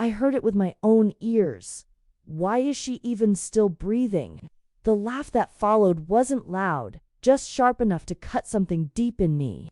I heard it with my own ears. Why is she even still breathing? The laugh that followed wasn't loud, just sharp enough to cut something deep in me.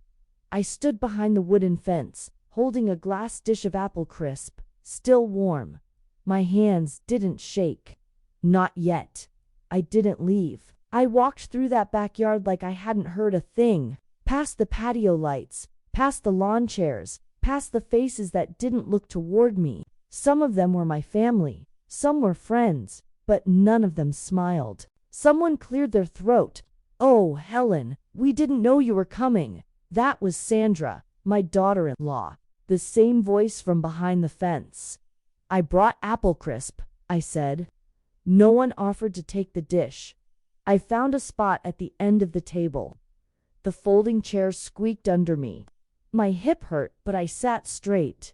I stood behind the wooden fence, holding a glass dish of apple crisp, still warm. My hands didn't shake. Not yet. I didn't leave. I walked through that backyard like I hadn't heard a thing, past the patio lights, past the lawn chairs, past the faces that didn't look toward me. Some of them were my family, some were friends, but none of them smiled. Someone cleared their throat. "Oh, Helen, we didn't know you were coming." That was Sandra, my daughter-in-law, the same voice from behind the fence. "I brought apple crisp," I said. No one offered to take the dish. I found a spot at the end of the table. The folding chair squeaked under me. My hip hurt, but I sat straight.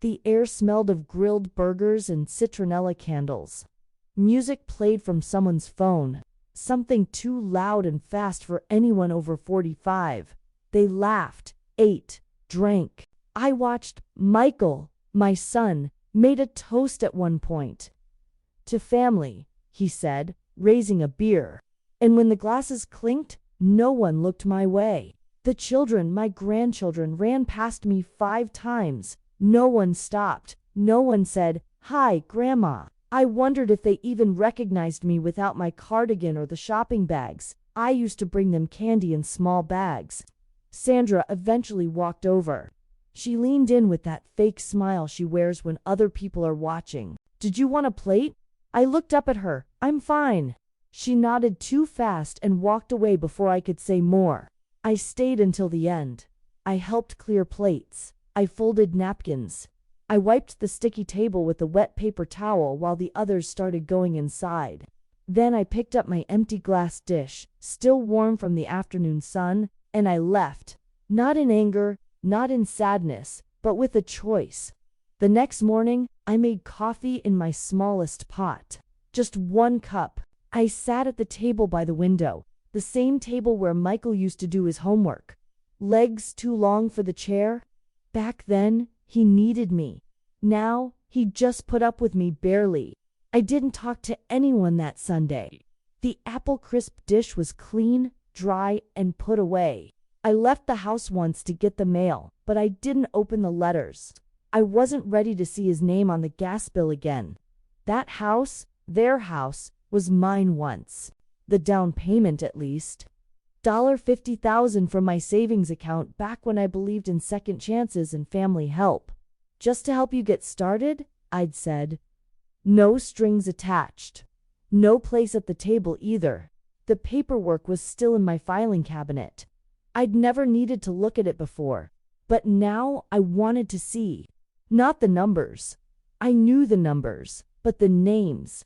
The air smelled of grilled burgers and citronella candles. Music played from someone's phone, something too loud and fast for anyone over 45. They laughed, ate, drank. I watched. Michael, my son, made a toast at one point. "To family," he said, raising a beer. And when the glasses clinked, no one looked my way. The children, my grandchildren, ran past me 5 times. No one stopped. No one said, "Hi, Grandma." I wondered if they even recognized me without my cardigan or the shopping bags. I used to bring them candy in small bags. Sandra eventually walked over. She leaned in with that fake smile she wears when other people are watching. "Did you want a plate?" I looked up at her. "I'm fine." She nodded too fast and walked away before I could say more. I stayed until the end. I helped clear plates. I folded napkins. I wiped the sticky table with a wet paper towel while the others started going inside. Then I picked up my empty glass dish, still warm from the afternoon sun, and I left. Not in anger, not in sadness, but with a choice. The next morning, I made coffee in my smallest pot. Just 1 cup. I sat at the table by the window, the same table where Michael used to do his homework. Legs too long for the chair? Back then, he needed me. Now, he just put up with me barely. I didn't talk to anyone that Sunday. The apple crisp dish was clean, dry, and put away. I left the house once to get the mail, but I didn't open the letters. I wasn't ready to see his name on the gas bill again. That house, their house, was mine once. The down payment, at least. $50,000 from my savings account back when I believed in second chances and family help. "Just to help you get started," I'd said. No strings attached. No place at the table either. The paperwork was still in my filing cabinet. I'd never needed to look at it before, but now I wanted to see. Not the numbers. I knew the numbers, but the names.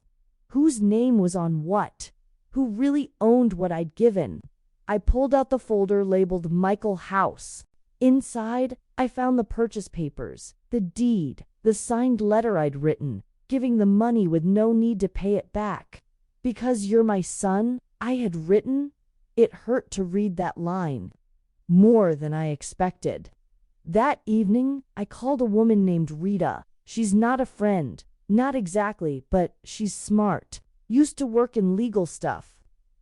Whose name was on what? Who really owned what I'd given? I pulled out the folder labeled Michael House. Inside, I found the purchase papers, the deed, the signed letter I'd written, giving the money with no need to pay it back. "Because you're my son," I had written. It hurt to read that line. More than I expected. That evening, I called a woman named Rita. She's not a friend, not exactly, but she's smart. Used to work in legal stuff.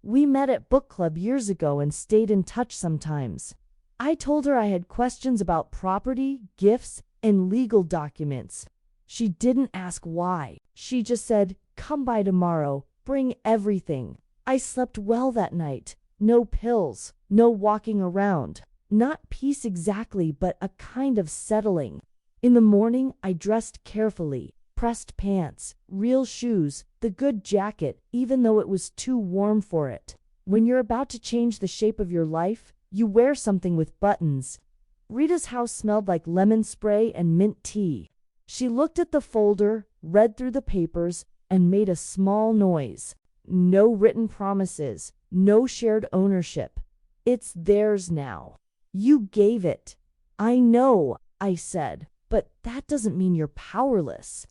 We met at book club years ago and stayed in touch sometimes. I told her I had questions about property, gifts, and legal documents. She didn't ask why. She just said, "Come by tomorrow, bring everything." I slept well that night. No pills, no walking around. Not peace exactly, but a kind of settling. In the morning, I dressed carefully. Pressed pants, real shoes, the good jacket, even though it was too warm for it. When you're about to change the shape of your life, you wear something with buttons. Rita's house smelled like lemon spray and mint tea. She looked at the folder, read through the papers, and made a small noise. No written promises, no shared ownership. "It's theirs now. You gave it." "I know," I said, "but that doesn't mean you're powerless."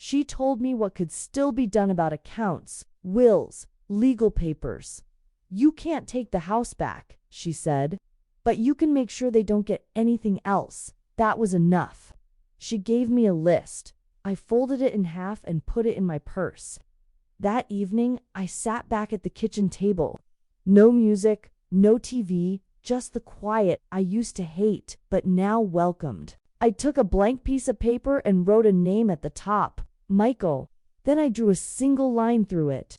She told me what could still be done about accounts, wills, legal papers. "You can't take the house back," she said, "but you can make sure they don't get anything else." That was enough. She gave me a list. I folded it in half and put it in my purse. That evening, I sat back at the kitchen table. No music, no TV, just the quiet I used to hate, but now welcomed. I took a blank piece of paper and wrote a name at the top, Michael. Then I drew a single line through it.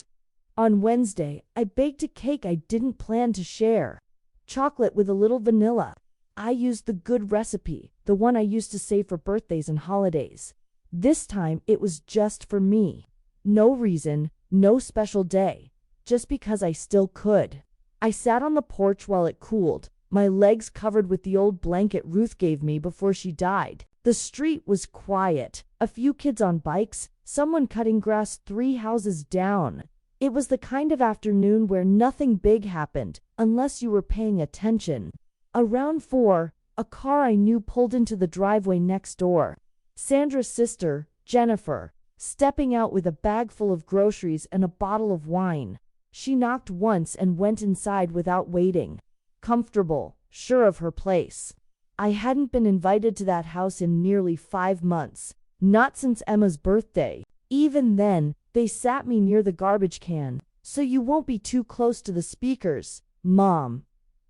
On Wednesday, I baked a cake I didn't plan to share. Chocolate with a little vanilla. I used the good recipe, the one I used to save for birthdays and holidays. This time, it was just for me. No reason, no special day, just because I still could. I sat on the porch while it cooled, my legs covered with the old blanket Ruth gave me before she died. The street was quiet, a few kids on bikes, someone cutting grass 3 houses down. It was the kind of afternoon where nothing big happened, unless you were paying attention. Around 4, a car I knew pulled into the driveway next door. Sandra's sister, Jennifer, stepping out with a bag full of groceries and a bottle of wine. She knocked once and went inside without waiting. Comfortable, sure of her place. I hadn't been invited to that house in nearly 5 months, not since Emma's birthday. Even then, they sat me near the garbage can. So you won't be too close to the speakers, Mom.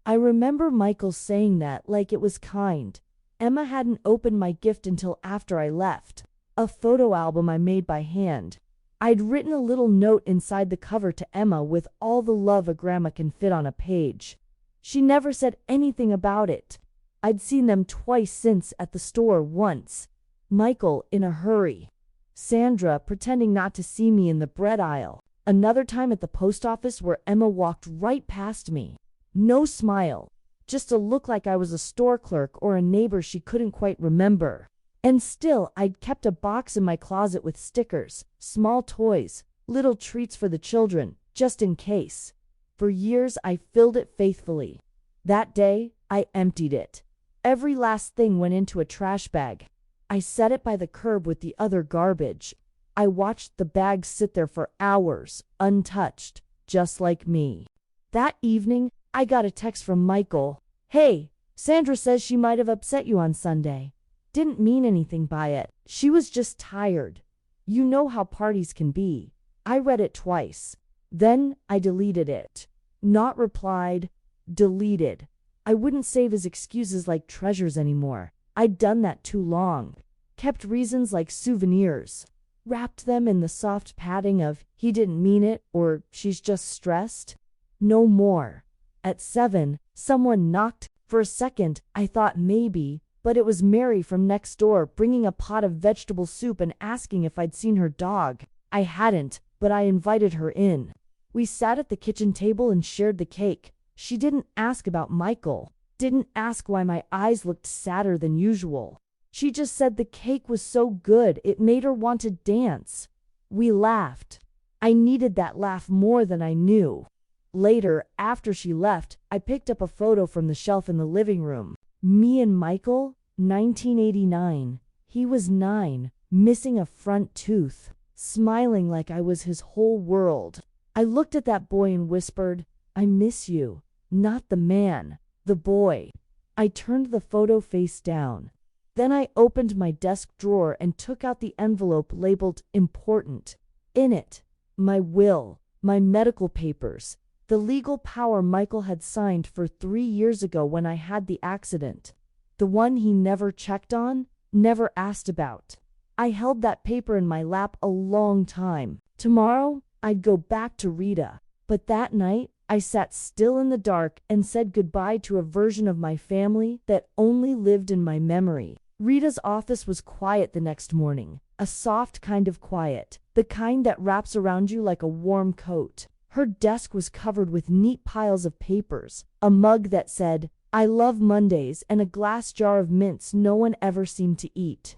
I remember Michael saying that like it was kind. Emma hadn't opened my gift until after I left. A photo album I made by hand. I'd written a little note inside the cover to Emma with all the love a grandma can fit on a page. She never said anything about it. I'd seen them twice since, at the store once. Michael in a hurry. Sandra pretending not to see me in the bread aisle. Another time at the post office where Emma walked right past me. No smile. Just a look like I was a store clerk or a neighbor she couldn't quite remember. And still, I'd kept a box in my closet with stickers, small toys, little treats for the children, just in case. For years, I filled it faithfully. That day, I emptied it. Every last thing went into a trash bag. I set it by the curb with the other garbage. I watched the bag sit there for hours, untouched, just like me. That evening, I got a text from Michael. Hey, Sandra says she might have upset you on Sunday. Didn't mean anything by it. She was just tired. You know how parties can be. I read it twice. Then I deleted it. Not replied, deleted. I wouldn't save his excuses like treasures anymore. I'd done that too long. Kept reasons like souvenirs. Wrapped them in the soft padding of he didn't mean it or she's just stressed. No more. At 7, someone knocked. For a second, I thought maybe, but it was Mary from next door bringing a pot of vegetable soup and asking if I'd seen her dog. I hadn't, but I invited her in. We sat at the kitchen table and shared the cake. She didn't ask about Michael. Didn't ask why my eyes looked sadder than usual. She just said the cake was so good it made her want to dance. We laughed. I needed that laugh more than I knew. Later, after she left, I picked up a photo from the shelf in the living room. Me and Michael, 1989. He was 9, missing a front tooth, smiling like I was his whole world. I looked at that boy and whispered, I miss you, not the man, the boy. I turned the photo face down. Then I opened my desk drawer and took out the envelope labeled important. In it, my will, my medical papers, the legal power Michael had signed for 3 years ago when I had the accident. The one he never checked on, never asked about. I held that paper in my lap a long time. Tomorrow, I'd go back to Rita. But that night, I sat still in the dark and said goodbye to a version of my family that only lived in my memory. Rita's office was quiet the next morning, a soft kind of quiet, the kind that wraps around you like a warm coat. Her desk was covered with neat piles of papers, a mug that said, I love Mondays, and a glass jar of mints no one ever seemed to eat.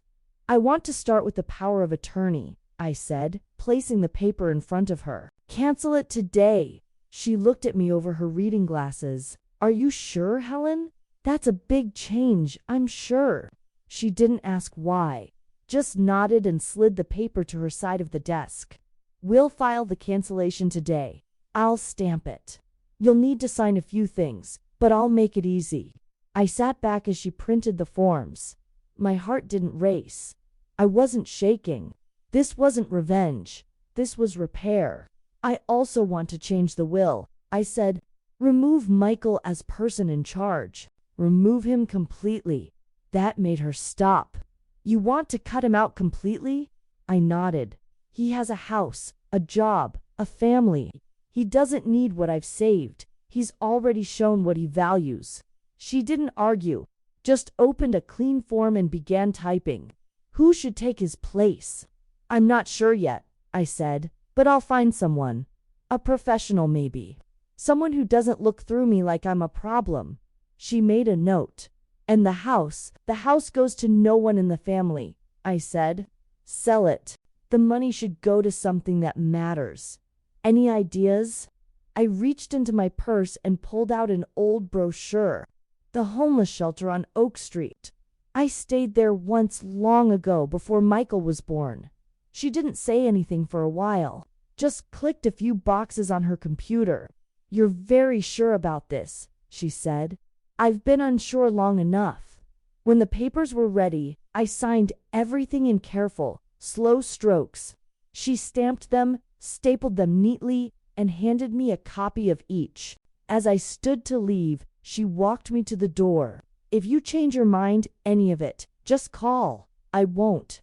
I want to start with the power of attorney, I said, placing the paper in front of her. Cancel it today. She looked at me over her reading glasses. Are you sure, Helen? That's a big change, I'm sure. She didn't ask why, just nodded and slid the paper to her side of the desk. We'll file the cancellation today. I'll stamp it. You'll need to sign a few things, but I'll make it easy. I sat back as she printed the forms. My heart didn't race. I wasn't shaking. This wasn't revenge. This was repair. I also want to change the will, I said. Remove Michael as person in charge. Remove him completely. That made her stop. You want to cut him out completely? I nodded. He has a house, a job, a family. He doesn't need what I've saved. He's already shown what he values. She didn't argue, just opened a clean form and began typing. Who should take his place? I'm not sure yet, I said, but I'll find someone. A professional maybe. Someone who doesn't look through me like I'm a problem. She made a note. And the house goes to no one in the family, I said. Sell it. The money should go to something that matters. Any ideas? I reached into my purse and pulled out an old brochure. The homeless shelter on Oak Street. I stayed there once long ago before Michael was born. She didn't say anything for a while, just clicked a few boxes on her computer. You're very sure about this, she said. I've been unsure long enough. When the papers were ready, I signed everything in careful, slow strokes. She stamped them, stapled them neatly, and handed me a copy of each. As I stood to leave, she walked me to the door. If you change your mind, any of it, just call. I won't.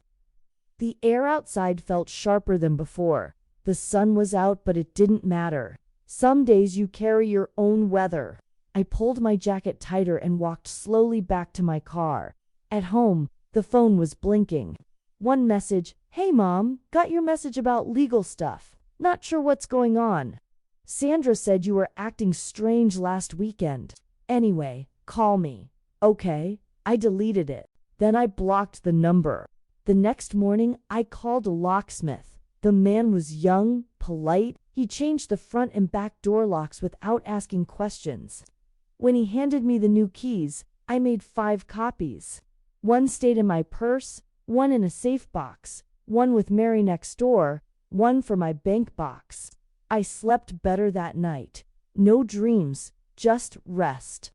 The air outside felt sharper than before. The sun was out, but it didn't matter. Some days you carry your own weather. I pulled my jacket tighter and walked slowly back to my car. At home, the phone was blinking. One message, "Hey Mom, got your message about legal stuff. Not sure what's going on. Sandra said you were acting strange last weekend. Anyway, call me." Okay, I deleted it. Then I blocked the number. The next morning, I called a locksmith. The man was young, polite. He changed the front and back door locks without asking questions. When he handed me the new keys, I made 5 copies. One stayed in my purse, one in a safe box, one with Mary next door, one for my bank box. I slept better that night. No dreams, just rest.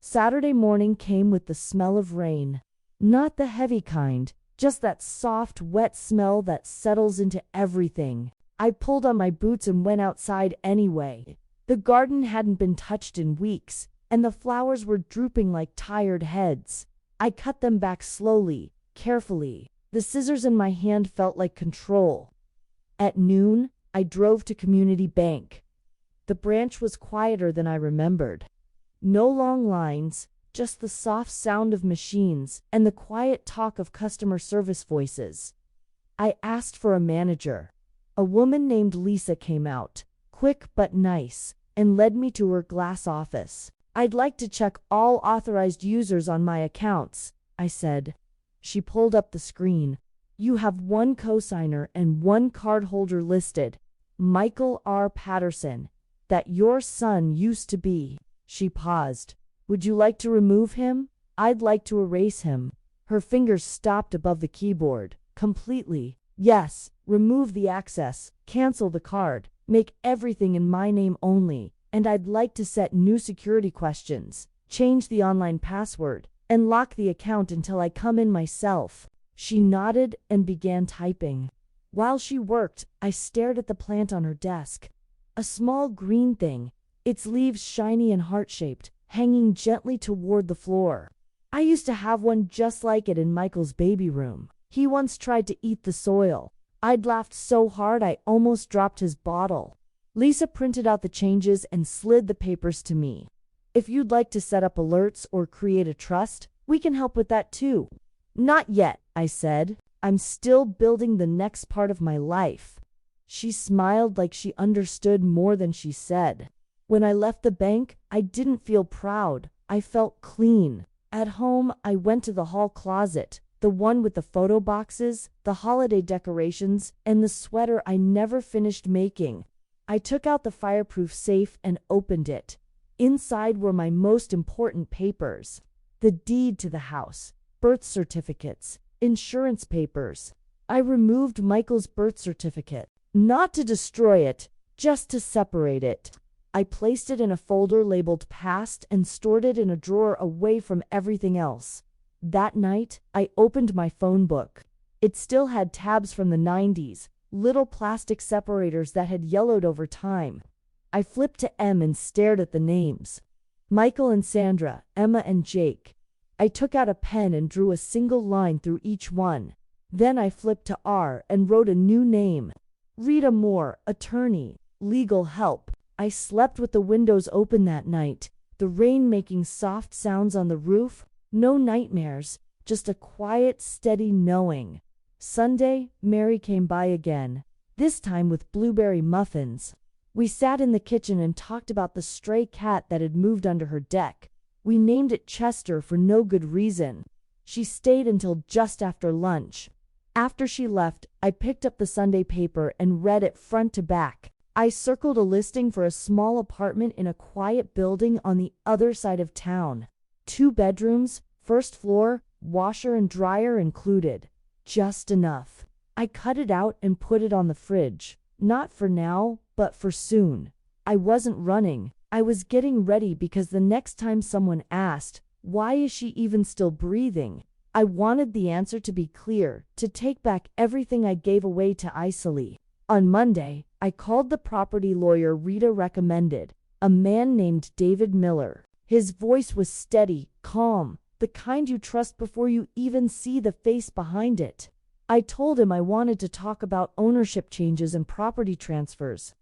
Saturday morning came with the smell of rain. Not the heavy kind, just that soft, wet smell that settles into everything. I pulled on my boots and went outside anyway. The garden hadn't been touched in weeks, and the flowers were drooping like tired heads. I cut them back slowly, carefully. The scissors in my hand felt like control. At noon, I drove to Community Bank. The branch was quieter than I remembered. No long lines, just the soft sound of machines and the quiet talk of customer service voices. I asked for a manager. A woman named Lisa came out, quick but nice, and led me to her glass office. I'd like to check all authorized users on my accounts, I said. She pulled up the screen. You have 1 cosigner and 1 cardholder listed, Michael R. Patterson, that your son used to be. She paused. Would you like to remove him? I'd like to erase him. Her fingers stopped above the keyboard. Completely. Yes, remove the access, cancel the card, make everything in my name only, and I'd like to set new security questions, change the online password, and lock the account until I come in myself. She nodded and began typing. While she worked, I stared at the plant on her desk. A small green thing, its leaves shiny and heart-shaped, hanging gently toward the floor. I used to have one just like it in Michael's baby room. He once tried to eat the soil. I'd laughed so hard I almost dropped his bottle. Lisa printed out the changes and slid the papers to me. If you'd like to set up alerts or create a trust, we can help with that too. Not yet, I said. I'm still building the next part of my life. She smiled like she understood more than she said. When I left the bank, I didn't feel proud. I felt clean. At home, I went to the hall closet, the one with the photo boxes, the holiday decorations, and the sweater I never finished making. I took out the fireproof safe and opened it. Inside were my most important papers. The deed to the house, birth certificates, insurance papers. I removed Michael's birth certificate, not to destroy it, just to separate it. I placed it in a folder labeled Past and stored it in a drawer away from everything else. That night, I opened my phone book. It still had tabs from the 90s, little plastic separators that had yellowed over time. I flipped to M and stared at the names. Michael and Sandra, Emma and Jake. I took out a pen and drew a single line through each one. Then I flipped to R and wrote a new name. Rita Moore, attorney, legal help. I slept with the windows open that night, the rain making soft sounds on the roof. No nightmares, just a quiet, steady knowing. Sunday, Mary came by again, this time with blueberry muffins. We sat in the kitchen and talked about the stray cat that had moved under her deck. We named it Chester for no good reason. She stayed until just after lunch. After she left, I picked up the Sunday paper and read it front to back. I circled a listing for a small apartment in a quiet building on the other side of town. 2 bedrooms, first floor, washer and dryer included. Just enough. I cut it out and put it on the fridge. Not for now, but for soon. I wasn't running. I was getting ready because the next time someone asked, why is she even still breathing? I wanted the answer to be clear, to take back everything I gave away to Isoli. On Monday, I called the property lawyer Rita recommended, a man named David Miller. His voice was steady, calm, the kind you trust before you even see the face behind it. I told him I wanted to talk about ownership changes and property transfers.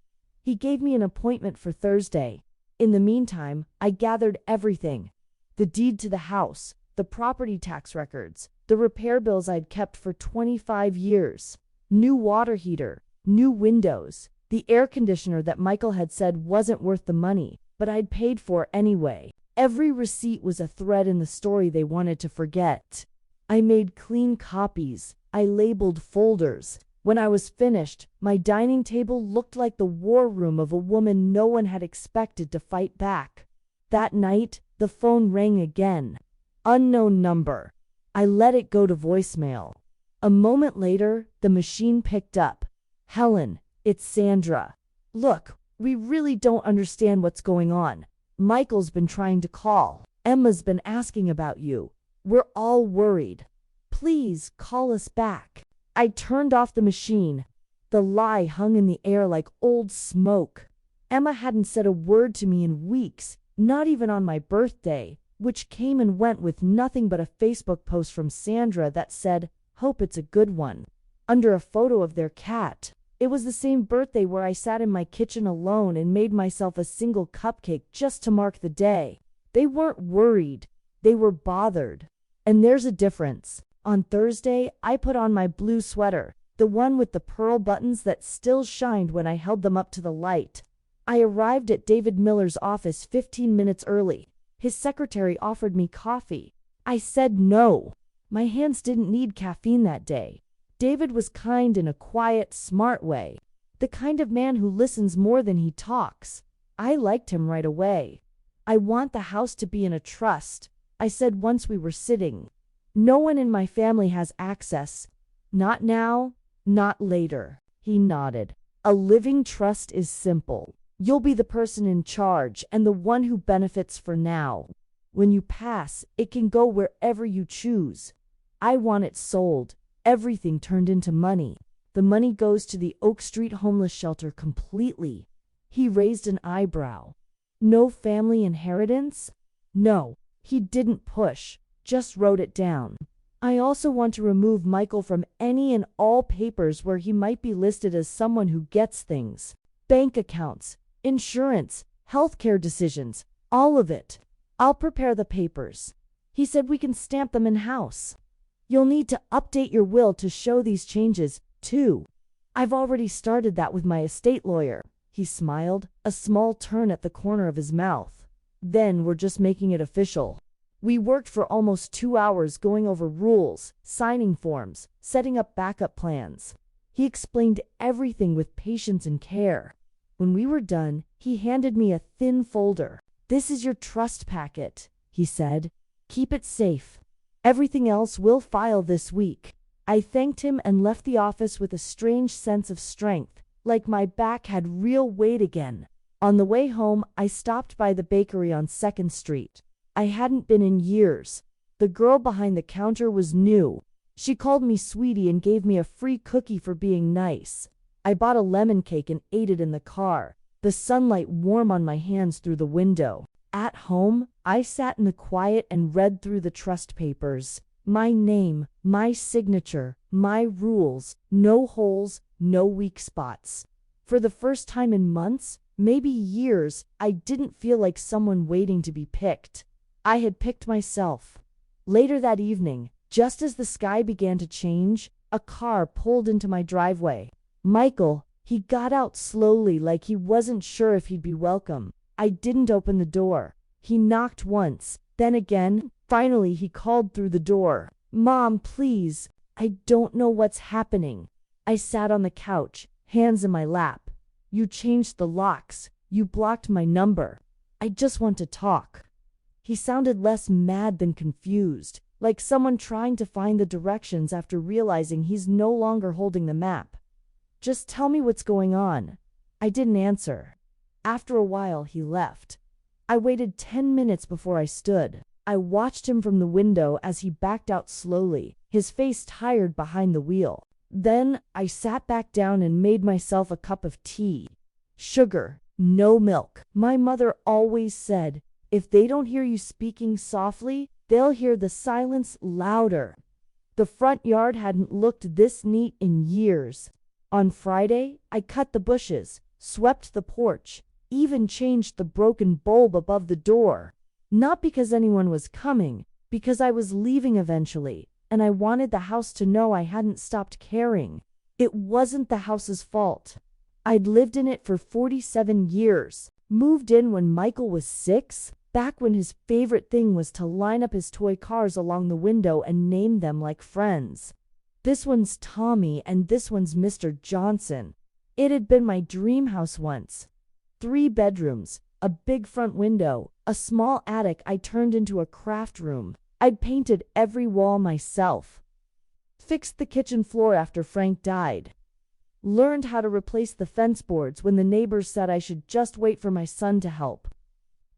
He gave me an appointment for Thursday. In the meantime, I gathered everything. The deed to the house, the property tax records, the repair bills I'd kept for 25 years. New water heater, new windows, the air conditioner that Michael had said wasn't worth the money, but I'd paid for anyway. Every receipt was a thread in the story they wanted to forget. I made clean copies. I labeled folders. When I was finished, my dining table looked like the war room of a woman no one had expected to fight back. That night, the phone rang again. Unknown number. I let it go to voicemail. A moment later, the machine picked up. Helen, it's Sandra. Look, we really don't understand what's going on. Michael's been trying to call. Emma's been asking about you. We're all worried. Please call us back. I turned off the machine. The lie hung in the air like old smoke. Emma hadn't said a word to me in weeks, not even on my birthday, which came and went with nothing but a Facebook post from Sandra that said, "Hope it's a good one," under a photo of their cat. It was the same birthday where I sat in my kitchen alone and made myself a single cupcake just to mark the day. They weren't worried. They were bothered. And there's a difference. On Thursday, I put on my blue sweater, the one with the pearl buttons that still shined when I held them up to the light. I arrived at David Miller's office 15 minutes early. His secretary offered me coffee. I said no. My hands didn't need caffeine that day. David was kind in a quiet, smart way. The kind of man who listens more than he talks. I liked him right away. I want the house to be in a trust, I said once we were sitting. No one in my family has access. Not now, not later. He nodded. A living trust is simple. You'll be the person in charge and the one who benefits for now. When you pass, it can go wherever you choose. I want it sold. Everything turned into money. The money goes to the Oak Street homeless shelter completely. He raised an eyebrow. No family inheritance? No, he didn't push, just wrote it down. I also want to remove Michael from any and all papers where he might be listed as someone who gets things. Bank accounts, insurance, healthcare decisions, all of it. I'll prepare the papers. He said we can stamp them in-house. You'll need to update your will to show these changes, too. I've already started that with my estate lawyer. He smiled, a small turn at the corner of his mouth. Then we're just making it official. We worked for almost 2 hours going over rules, signing forms, setting up backup plans. He explained everything with patience and care. When we were done, he handed me a thin folder. "This is your trust packet," he said. "Keep it safe. Everything else we'll file this week." I thanked him and left the office with a strange sense of strength, like my back had real weight again. On the way home, I stopped by the bakery on 2nd Street. I hadn't been in years. The girl behind the counter was new. She called me sweetie and gave me a free cookie for being nice. I bought a lemon cake and ate it in the car, the sunlight warm on my hands through the window. At home, I sat in the quiet and read through the trust papers. My name, my signature, my rules, no holes, no weak spots. For the first time in months, maybe years, I didn't feel like someone waiting to be picked. I had picked myself. Later that evening, just as the sky began to change, a car pulled into my driveway. Michael, he got out slowly like he wasn't sure if he'd be welcome. I didn't open the door. He knocked once, then again. Finally, he called through the door. Mom, please. I don't know what's happening. I sat on the couch, hands in my lap. You changed the locks. You blocked my number. I just want to talk. He sounded less mad than confused, like someone trying to find the directions after realizing he's no longer holding the map. Just tell me what's going on. I didn't answer. After a while, he left. I waited 10 minutes before I stood. I watched him from the window as he backed out slowly, his face tired behind the wheel. Then I sat back down and made myself a cup of tea. Sugar, no milk. My mother always said, if they don't hear you speaking softly, they'll hear the silence louder. The front yard hadn't looked this neat in years. On Friday, I cut the bushes, swept the porch, even changed the broken bulb above the door. Not because anyone was coming, because I was leaving eventually, and I wanted the house to know I hadn't stopped caring. It wasn't the house's fault. I'd lived in it for 47 years, moved in when Michael was 6, back when his favorite thing was to line up his toy cars along the window and name them like friends. This one's Tommy and this one's Mr. Johnson. It had been my dream house once. 3 bedrooms, a big front window, a small attic I turned into a craft room. I'd painted every wall myself. Fixed the kitchen floor after Frank died. Learned how to replace the fence boards when the neighbors said I should just wait for my son to help.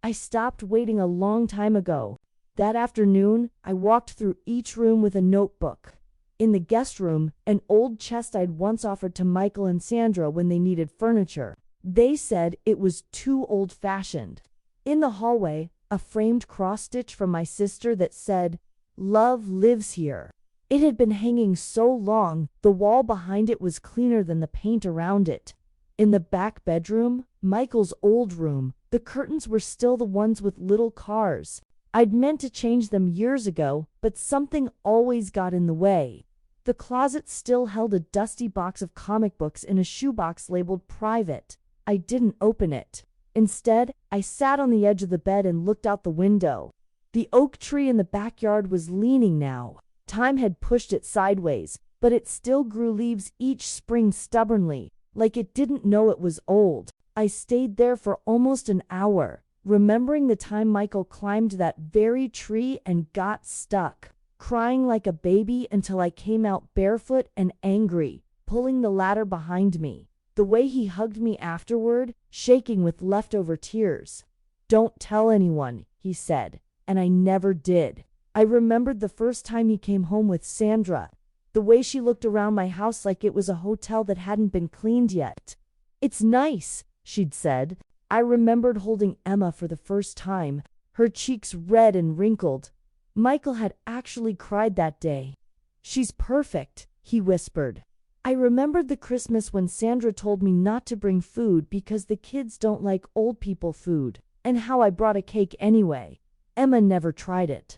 I stopped waiting a long time ago. That afternoon, I walked through each room with a notebook. In the guest room, an old chest I'd once offered to Michael and Sandra when they needed furniture. They said it was too old-fashioned. In the hallway, a framed cross-stitch from my sister that said, "Love lives here." It had been hanging so long, the wall behind it was cleaner than the paint around it. In the back bedroom, Michael's old room, the curtains were still the ones with little cars. I'd meant to change them years ago, but something always got in the way. The closet still held a dusty box of comic books in a shoebox labeled private. I didn't open it. Instead, I sat on the edge of the bed and looked out the window. The oak tree in the backyard was leaning now. Time had pushed it sideways, but it still grew leaves each spring stubbornly, like it didn't know it was old. I stayed there for almost an hour, remembering the time Michael climbed that very tree and got stuck, crying like a baby until I came out barefoot and angry, pulling the ladder behind me. The way he hugged me afterward, shaking with leftover tears. "Don't tell anyone," he said, and I never did. I remembered the first time he came home with Sandra, the way she looked around my house like it was a hotel that hadn't been cleaned yet. "It's nice," she'd said. I remembered holding Emma for the first time, her cheeks red and wrinkled. Michael had actually cried that day. "She's perfect," he whispered. I remembered the Christmas when Sandra told me not to bring food because the kids don't like old people food, and how I brought a cake anyway. Emma never tried it.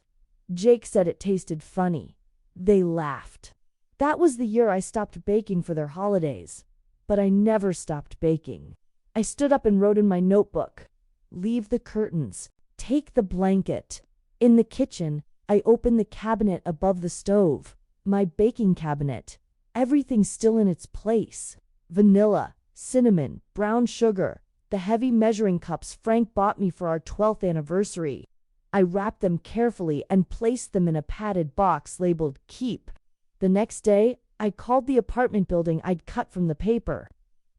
Jake said it tasted funny. They laughed. That was the year I stopped baking for their holidays. But I never stopped baking. I stood up and wrote in my notebook, "Leave the curtains. Take the blanket." In the kitchen, I opened the cabinet above the stove. My baking cabinet. Everything still in its place. Vanilla, cinnamon, brown sugar, the heavy measuring cups Frank bought me for our 12th anniversary. I wrapped them carefully and placed them in a padded box labeled "Keep." The next day, I called the apartment building I'd cut from the paper.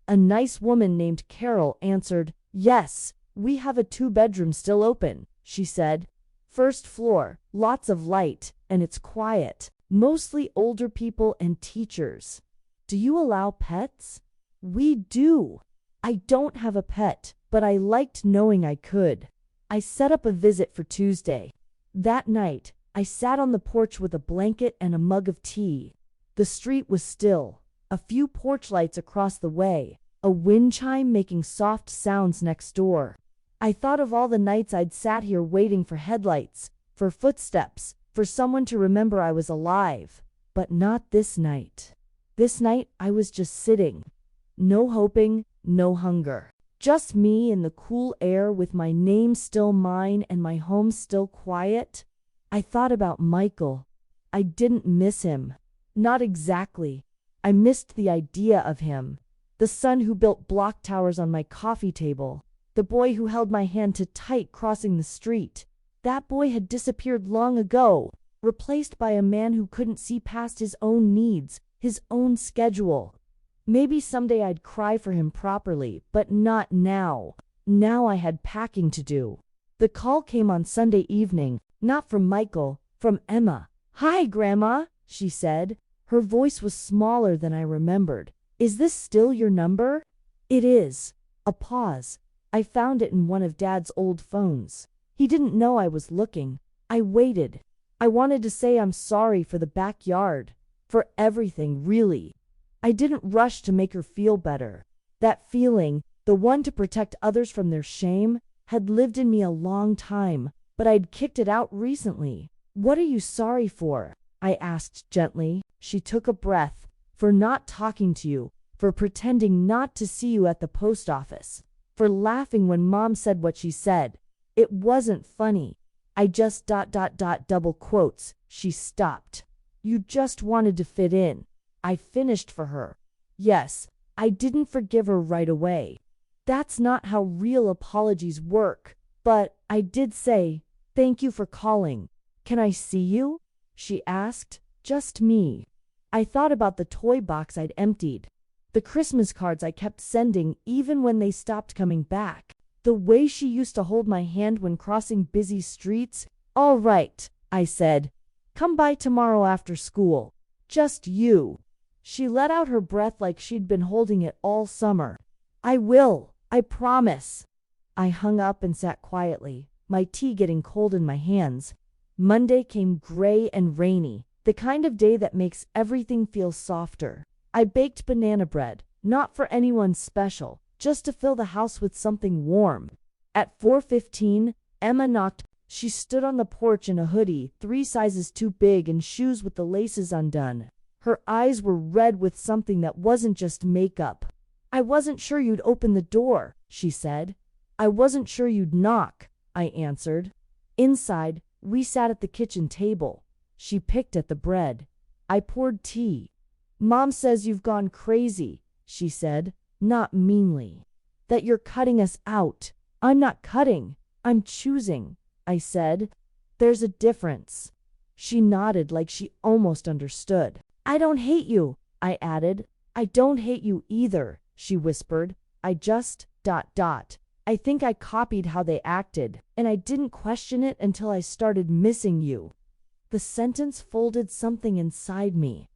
A nice woman named Carol answered. "Yes, we have a 2-bedroom still open," she said. "First floor, lots of light, and it's quiet." mostly older people and teachers. Do you allow pets? We do. I don't have a pet, but I liked knowing I could. I set up a visit for Tuesday. That night, I sat on the porch with a blanket and a mug of tea. The street was still, a few porch lights across the way, a wind chime making soft sounds next door. I thought of all the nights I'd sat here waiting for headlights, for footsteps, for someone to remember I was alive. But not this night. This night I was just sitting. No hoping, no hunger. Just me in the cool air with my name still mine and my home still quiet. I thought about Michael. I didn't miss him. Not exactly. I missed the idea of him. The son who built block towers on my coffee table. The boy who held my hand too tight crossing the street. That boy had disappeared long ago, replaced by a man who couldn't see past his own needs, his own schedule. Maybe someday I'd cry for him properly, but not now. Now I had packing to do. The call came on Sunday evening, not from Michael, from Emma. "Hi, Grandma," she said. Her voice was smaller than I remembered. "Is this still your number?" "It is." A pause. I found it in one of Dad's old phones. He didn't know I was looking. I waited. I wanted to say I'm sorry for the backyard. For everything, really. I didn't rush to make her feel better. That feeling, the one to protect others from their shame, had lived in me a long time, but I'd kicked it out recently. "What are you sorry for?" I asked gently. She took a breath. "For not talking to you, for pretending not to see you at the post office, for laughing when Mom said what she said. It wasn't funny. I just ... double quotes." She stopped. "You just wanted to fit in." I finished for her. Yes, I didn't forgive her right away. That's not how real apologies work. But I did say, "Thank you for calling. Can I see you?" she asked. Just me. I thought about the toy box I'd emptied. The Christmas cards I kept sending even when they stopped coming back. The way she used to hold my hand when crossing busy streets. "All right," I said. "Come by tomorrow after school. Just you." She let out her breath like she'd been holding it all summer. "I will. I promise." I hung up and sat quietly, my tea getting cold in my hands. Monday came gray and rainy, the kind of day that makes everything feel softer. I baked banana bread, not for anyone special, just to fill the house with something warm. At 4:15, Emma knocked. She stood on the porch in a hoodie, 3 sizes too big, and shoes with the laces undone. Her eyes were red with something that wasn't just makeup. "I wasn't sure you'd open the door," she said. "I wasn't sure you'd knock," I answered. Inside, we sat at the kitchen table. She picked at the bread. I poured tea. "Mom says you've gone crazy," she said, not meanly. "That you're cutting us out." "I'm not cutting. I'm choosing," I said. "There's a difference." She nodded like she almost understood. "I don't hate you," I added. "I don't hate you either," she whispered. "I just ... I think I copied how they acted, and I didn't question it until I started missing you." The sentence folded something inside me.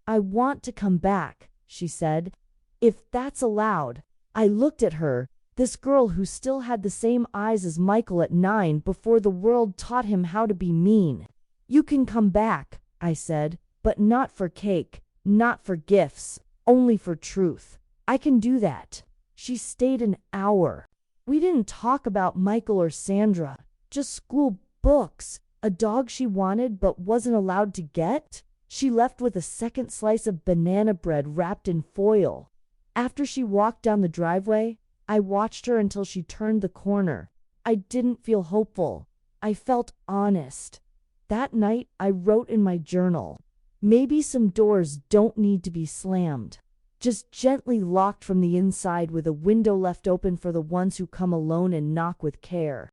"I want to come back," she said. "If that's allowed." I looked at her, this girl who still had the same eyes as Michael at 9 before the world taught him how to be mean. "You can come back," I said, "but not for cake, not for gifts, only for truth. I can do that." She stayed an hour. We didn't talk about Michael or Sandra, just school, books, a dog she wanted but wasn't allowed to get. She left with a second slice of banana bread wrapped in foil. After she walked down the driveway, I watched her until she turned the corner. I didn't feel hopeful. I felt honest. That night, I wrote in my journal, "Maybe some doors don't need to be slammed, just gently locked from the inside with a window left open for the ones who come alone and knock with care."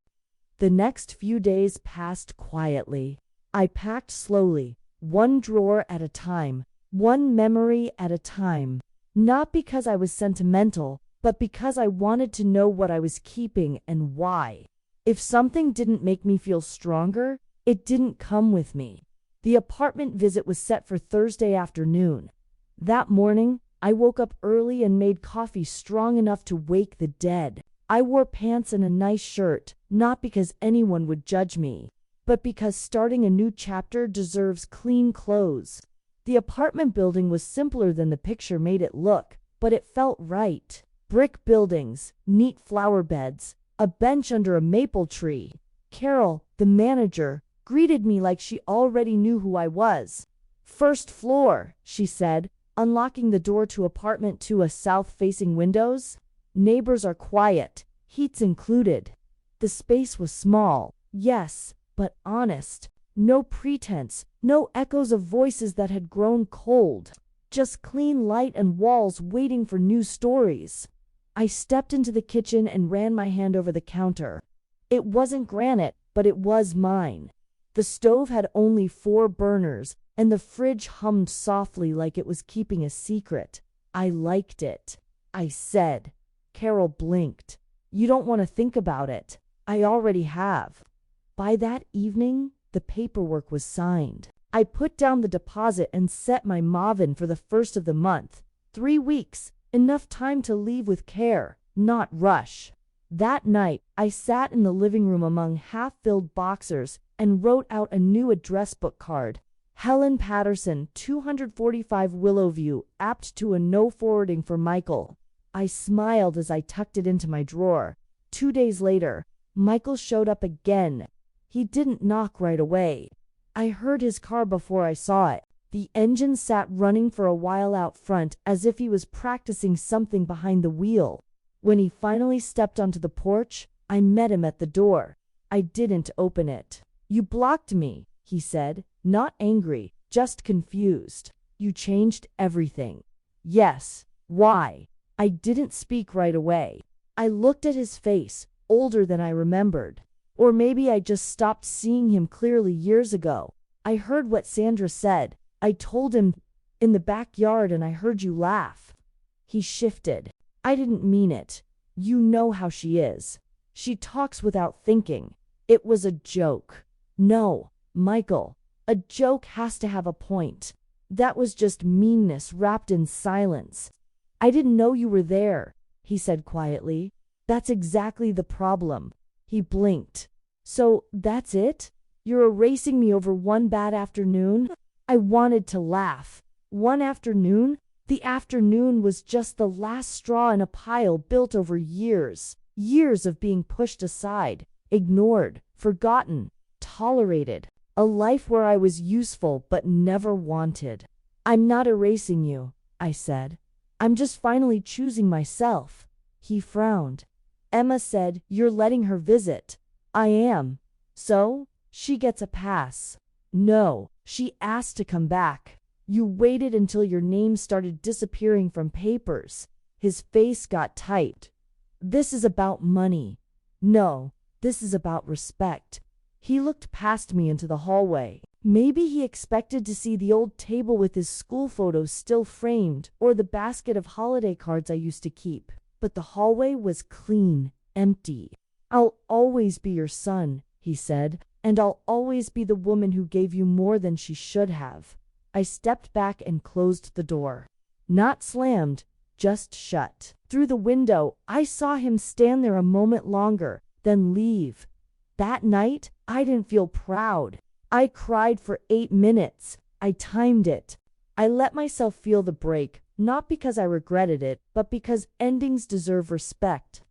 The next few days passed quietly. I packed slowly, one drawer at a time, one memory at a time. Not because I was sentimental, but because I wanted to know what I was keeping and why. If something didn't make me feel stronger, it didn't come with me. The apartment visit was set for Thursday afternoon. That morning, I woke up early and made coffee strong enough to wake the dead. I wore pants and a nice shirt, not because anyone would judge me, but because starting a new chapter deserves clean clothes. The apartment building was simpler than the picture made it look, but it felt right. Brick buildings, neat flower beds, a bench under a maple tree. Carol, the manager, greeted me like she already knew who I was. "First floor," she said, unlocking the door to apartment 2, south-facing windows. "Neighbors are quiet, heat's included." The space was small, yes, but honest. No pretense, no echoes of voices that had grown cold. Just clean light and walls waiting for new stories. I stepped into the kitchen and ran my hand over the counter. It wasn't granite, but it was mine. The stove had only 4 burners, and the fridge hummed softly like it was keeping a secret. I liked it, I said. Carol blinked. "You don't want to think about it." "I already have." By that evening, the paperwork was signed. I put down the deposit and set my MOVIN for the 1st of the month. 3 weeks, enough time to leave with care, not rush. That night, I sat in the living room among half-filled boxers and wrote out a new address book card. Helen Patterson, 245 Willowview, apt to a no forwarding for Michael. I smiled as I tucked it into my drawer. 2 days later, Michael showed up again. He didn't knock right away. I heard his car before I saw it. The engine sat running for a while out front as if he was practicing something behind the wheel. When he finally stepped onto the porch, I met him at the door. I didn't open it. "You blocked me," he said, not angry, just confused. "You changed everything." "Yes. Why?" I didn't speak right away. I looked at his face, older than I remembered. Or maybe I just stopped seeing him clearly years ago. I heard what Sandra said. I told him in the backyard and I heard you laugh. He shifted. "I didn't mean it. You know how she is. She talks without thinking. It was a joke." "No, Michael. A joke has to have a point. That was just meanness wrapped in silence." "I didn't know you were there," he said quietly. "That's exactly the problem." He blinked. "So, that's it? You're erasing me over one bad afternoon?" I wanted to laugh. One afternoon? The afternoon was just the last straw in a pile built over years. Years of being pushed aside, ignored, forgotten, tolerated. A life where I was useful but never wanted. "I'm not erasing you," I said. "I'm just finally choosing myself." He frowned. "Emma said you're letting her visit." "I am." "So? She gets a pass." "No, she asked to come back. You waited until your name started disappearing from papers." His face got tight. "This is about money." "No, this is about respect." He looked past me into the hallway. Maybe he expected to see the old table with his school photos still framed, or the basket of holiday cards I used to keep. But the hallway was clean, empty. "I'll always be your son," he said, "and I'll always be the woman who gave you more than she should have." I stepped back and closed the door. Not slammed, just shut. Through the window, I saw him stand there a moment longer, then leave. That night, I didn't feel proud. I cried for 8 minutes. I timed it. I let myself feel the break, not because I regretted it, but because endings deserve respect.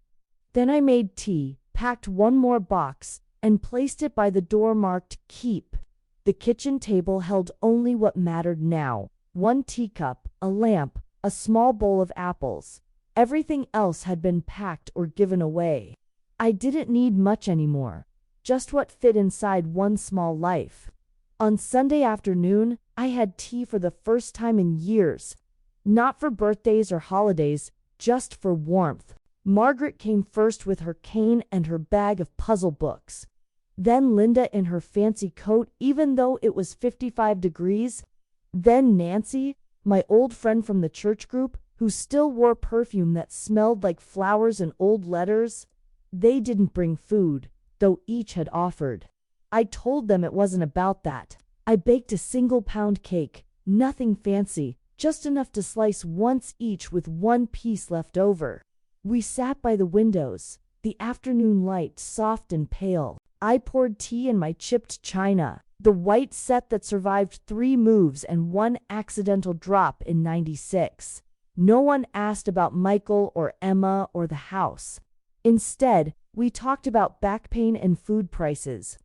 Then I made tea, packed one more box, and placed it by the door marked Keep. The kitchen table held only what mattered now. 1 teacup, a lamp, a small bowl of apples. Everything else had been packed or given away. I didn't need much anymore. Just what fit inside one small life. On Sunday afternoon, I had tea for the first time in years. Not for birthdays or holidays, just for warmth. Margaret came first with her cane and her bag of puzzle books. Then Linda in her fancy coat, even though it was 55 degrees. Then Nancy, my old friend from the church group, who still wore perfume that smelled like flowers and old letters. They didn't bring food, though each had offered. I told them it wasn't about that. I baked a single-pound cake, nothing fancy, just enough to slice once each with one piece left over. We sat by the windows, the afternoon light soft and pale. I poured tea in my chipped china, the white set that survived 3 moves and 1 accidental drop in '96. No one asked about Michael or Emma or the house. Instead, we talked about back pain and food prices.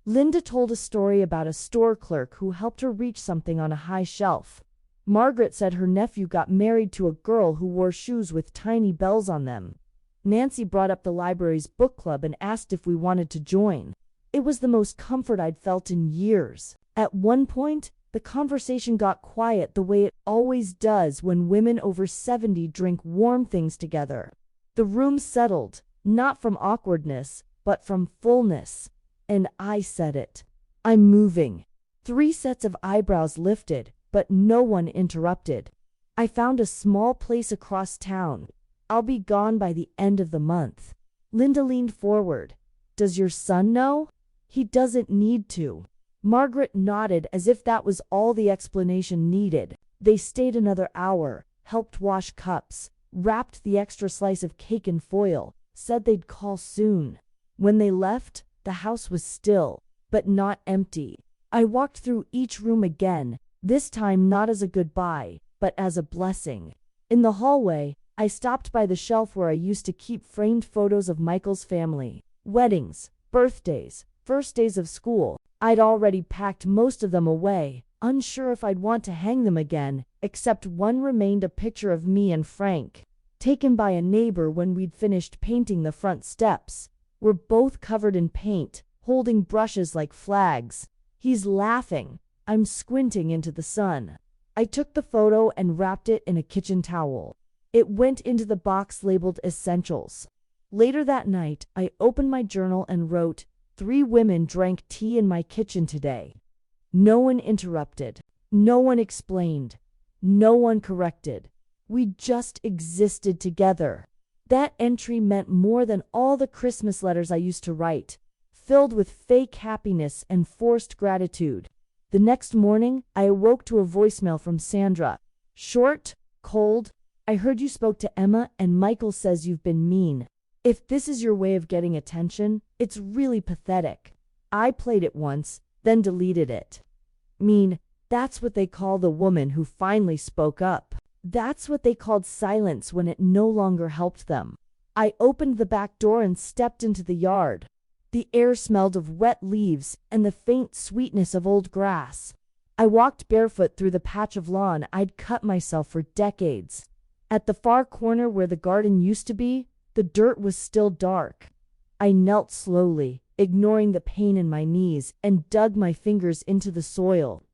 Linda told a story about a store clerk who helped her reach something on a high shelf. Margaret said her nephew got married to a girl who wore shoes with tiny bells on them. Nancy brought up the library's book club and asked if we wanted to join. It was the most comfort I'd felt in years. At one point, the conversation got quiet the way it always does when women over 70 drink warm things together. The room settled, not from awkwardness, but from fullness. And I said it. I'm moving. 3 sets of eyebrows lifted, but no one interrupted. I found a small place across town. I'll be gone by the end of the month. Linda leaned forward. Does your son know? He doesn't need to. Margaret nodded as if that was all the explanation needed. They stayed another hour, helped wash cups, wrapped the extra slice of cake in foil, said they'd call soon. When they left, the house was still, but not empty. I walked through each room again, this time not as a goodbye, but as a blessing. In the hallway, I stopped by the shelf where I used to keep framed photos of Michael's family. Weddings, birthdays, first days of school. I'd already packed most of them away, unsure if I'd want to hang them again, except one remained, a picture of me and Frank, taken by a neighbor when we'd finished painting the front steps. We're both covered in paint, holding brushes like flags. He's laughing. I'm squinting into the sun. I took the photo and wrapped it in a kitchen towel. It went into the box labeled Essentials. Later that night, I opened my journal and wrote, 3 women drank tea in my kitchen today. No one interrupted. No one explained. No one corrected. We just existed together. That entry meant more than all the Christmas letters I used to write, filled with fake happiness and forced gratitude. The next morning, I awoke to a voicemail from Sandra. Short, cold. I heard you spoke to Emma and Michael says you've been mean. If this is your way of getting attention, it's really pathetic. I played it once, then deleted it. Mean, that's what they call the woman who finally spoke up. That's what they called silence when it no longer helped them. I opened the back door and stepped into the yard. The air smelled of wet leaves and the faint sweetness of old grass. I walked barefoot through the patch of lawn I'd cut myself for decades. At the far corner where the garden used to be, the dirt was still dark. I knelt slowly, ignoring the pain in my knees, and dug my fingers into the soil.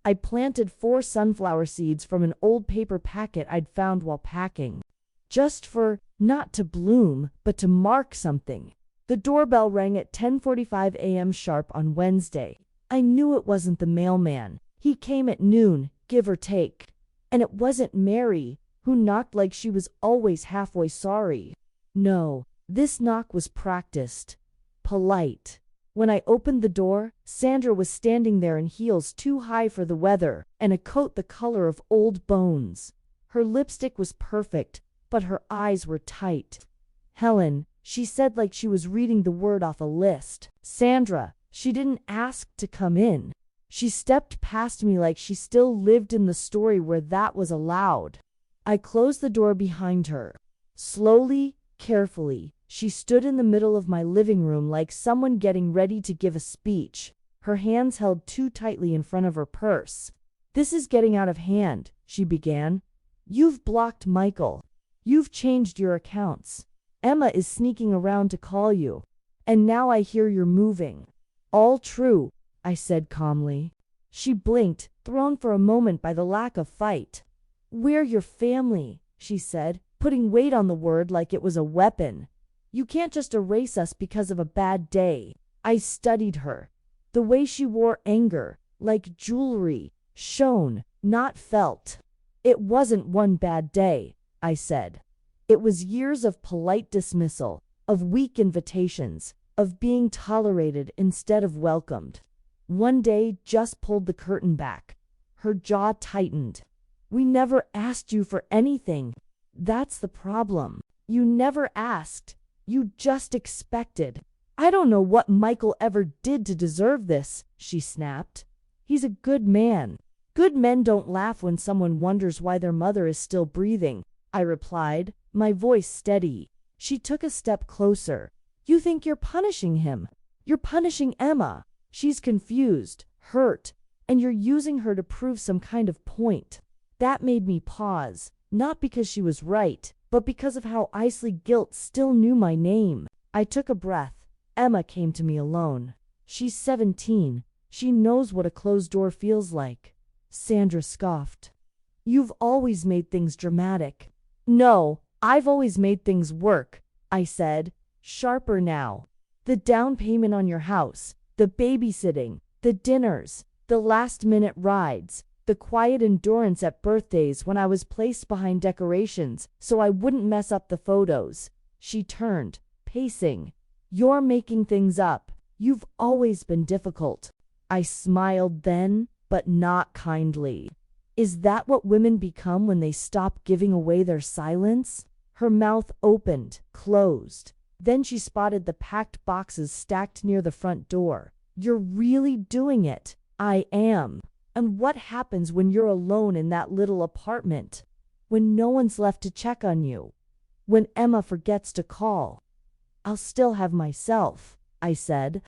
I planted 4 sunflower seeds from an old paper packet I'd found while packing. Just for, not to bloom, but to mark something. The doorbell rang at 10:45 a.m. sharp on Wednesday. I knew it wasn't the mailman. He came at noon, give or take. And it wasn't Mary, who knocked like she was always halfway sorry. No, this knock was practiced. Polite. When I opened the door, Sandra was standing there in heels too high for the weather, and a coat the color of old bones. Her lipstick was perfect, but her eyes were tight. Helen, she said like she was reading the word off a list. Sandra, she didn't ask to come in. She stepped past me like she still lived in the story where that was allowed. I closed the door behind her. Slowly, carefully, she stood in the middle of my living room like someone getting ready to give a speech, her hands held too tightly in front of her purse. This is getting out of hand, she began. You've blocked Michael. You've changed your accounts. Emma is sneaking around to call you. And now I hear you're moving. All true, I said calmly. She blinked, thrown for a moment by the lack of fight. We're your family, she said, putting weight on the word like it was a weapon. You can't just erase us because of a bad day. I studied her. The way she wore anger, like jewelry, shone, not felt. It wasn't one bad day, I said. It was years of polite dismissal, of weak invitations, of being tolerated instead of welcomed. one day just pulled the curtain back. Her jaw tightened. We never asked you for anything. That's the problem. You never asked. You just expected. I don't know what Michael ever did to deserve this, she snapped. He's a good man. Good men don't laugh when someone wonders why their mother is still breathing, I replied, my voice steady. She took a step closer. You think you're punishing him. You're punishing Emma. She's confused, hurt, and you're using her to prove some kind of point. That made me pause, not because she was right, but because of how Isley guilt still knew my name. I took a breath. Emma came to me alone. She's 17. She knows what a closed door feels like. Sandra scoffed. You've always made things dramatic. No, I've always made things work, I said, sharper now. The down payment on your house, the babysitting, the dinners, the last-minute rides, the quiet endurance at birthdays when I was placed behind decorations so I wouldn't mess up the photos. She turned, pacing. You're making things up. You've always been difficult. I smiled then, but not kindly. Is that what women become when they stop giving away their silence? Her mouth opened, closed. Then she spotted the packed boxes stacked near the front door. You're really doing it. I am. And what happens when you're alone in that little apartment? When no one's left to check on you? When Emma forgets to call? I'll still have myself, I said.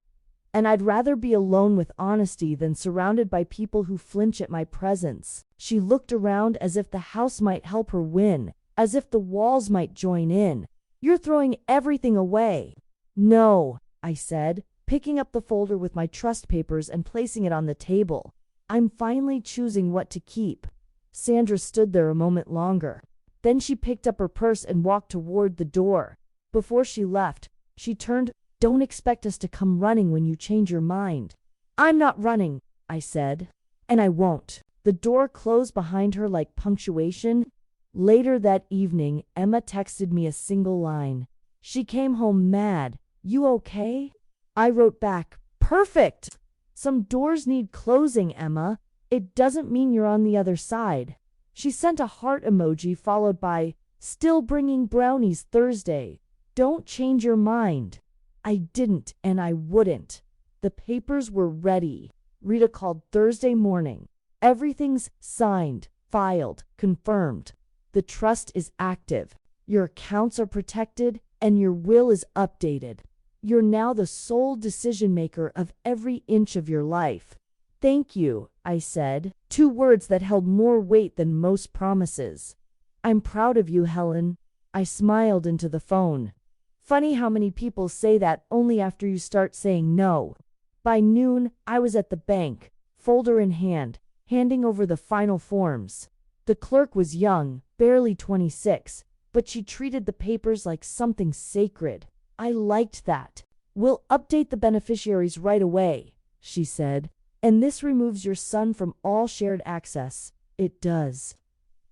And I'd rather be alone with honesty than surrounded by people who flinch at my presence. She looked around as if the house might help her win, as if the walls might join in. You're throwing everything away. No, I said, picking up the folder with my trust papers and placing it on the table. I'm finally choosing what to keep. Sandra stood there a moment longer. Then she picked up her purse and walked toward the door. Before she left, she turned. Don't expect us to come running when you change your mind. I'm not running, I said. And I won't. The door closed behind her like punctuation. Later that evening, Emma texted me a single line. She came home mad. You okay? I wrote back, perfect. Some doors need closing, Emma. It doesn't mean you're on the other side. She sent a heart emoji followed by, still bringing brownies Thursday. Don't change your mind. I didn't, and I wouldn't. The papers were ready. Rita called Thursday morning. Everything's signed, filed, confirmed. The trust is active. Your accounts are protected, and your will is updated. You're now the sole decision maker of every inch of your life. Thank you, I said, 2 words that held more weight than most promises. I'm proud of you, Helen. I smiled into the phone. Funny how many people say that only after you start saying no. By noon, I was at the bank, folder in hand, handing over the final forms. The clerk was young, barely 26, but she treated the papers like something sacred. I liked that. We'll update the beneficiaries right away, she said, and this removes your son from all shared access. It does.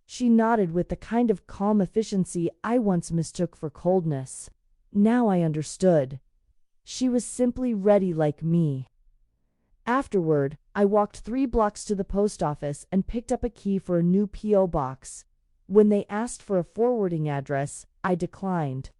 She nodded with the kind of calm efficiency I once mistook for coldness. Now I understood. She was simply ready like me. Afterward, I walked 3 blocks to the post office and picked up a key for a new P.O. box. When they asked for a forwarding address, I declined.